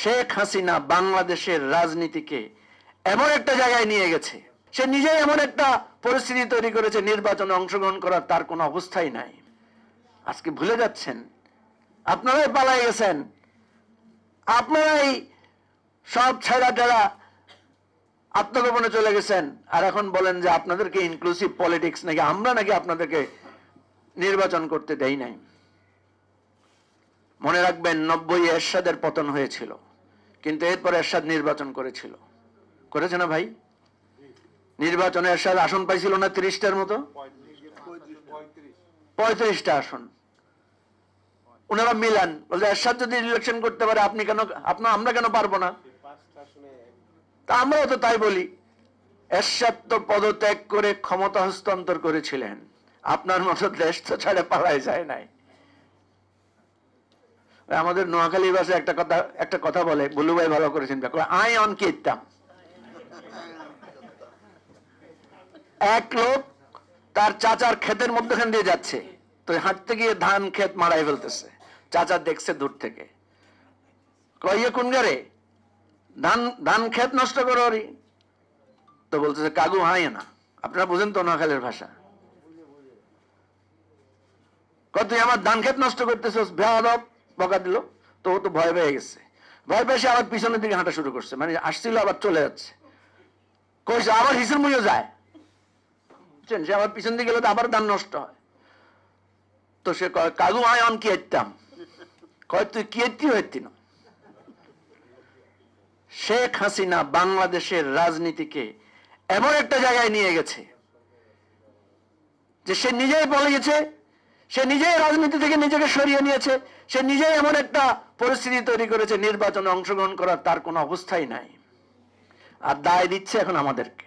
শেখ হাসিনা বাংলাদেশের রাজনীতিকে এমন একটা জায়গায় নিয়ে গেছে, সে নিজেই এমন একটা পরিস্থিতি তৈরি করেছে, নির্বাচনে অংশগ্রহণ করার তার কোনো অবস্থাই নাই। আজকে ভুলে যাচ্ছেন, আপনারাই পালাই গেছেন, আপনারাই সব ছেড়া টেরা আত্মগোপনে চলে গেছেন, আর এখন বলেন যে আপনাদেরকে ইনক্লুসিভ পলিটিক্স নাকি আমরা নাকি আপনাদেরকে নির্বাচন করতে দেই নাই। মনে রাখবেন 90 এরশাদের পতন হয়েছিল, কিন্তু এরপর এরশাদ নির্বাচন করেছিল, করেছে না ভাই? নির্বাচনে এরশাদ আসন পাইছিল না 30টার মতো, 35টা আসন। ওনারা মিলান, বলছে এরশাদ যদি ইলেকশন করতে পারে আপনি কেন, আমরা কেন পারবো না? তা আমরাও তো তাই বলি। এরশাদ তো পদত্যাগ করে ক্ষমতা হস্তান্তর করেছিলেন, আপনার মতো দেশ তো ছাড়ে পালাই যায় নাই। আমাদের নোয়াখালী ভাষায় একটা কথা বলে, বুলু ভাই ভালো করেছেন, আই অন কে ইত্তাম। এক লোক তার চাচার ক্ষেতের মধ্যখান দিয়ে যাচ্ছে, তো হাঁটতে গিয়ে ধান ক্ষেত মারাই ফেলতেছে। চাচা দেখছে দূর থেকে, কয়ে কোন গারে ধান ক্ষেত নষ্ট করো, তো বলতেছে কাগু হাই না। আপনারা বুঝেন তো নোয়াখালীর ভাষা? তুই আমার ধান ক্ষেত নষ্ট করতেছিস, বেয়াদব, বকা দিল। তো ও তো ভয় পেয়ে গেছে, ভয় পেয়ে সে আবার পিছনের দিকে হাঁটা শুরু করছে, মানে আসছিল আবার চলে যাচ্ছে, কইছে আবার হিসের মুইও যায়, সে আবার পিছন দিকে গেলে তো আবার ধান নষ্ট হয়। তো সে কয় কাগু আয় অন কি হইতাম, কয় তুই কি হইতি না। শেখ হাসিনা বাংলাদেশের রাজনীতিকে এমন একটা জায়গায় নিয়ে গেছে যে সে নিজেই পালিয়েছে, সে নিজেই রাজনীতি থেকে নিজেকে সরিয়ে নিয়েছে, সে নিজেই এমন একটা পরিস্থিতি তৈরি করেছে, নির্বাচনে অংশগ্রহণ করার তার কোনো অবস্থাই নাই। আর দায় দিচ্ছে এখন আমাদেরকে।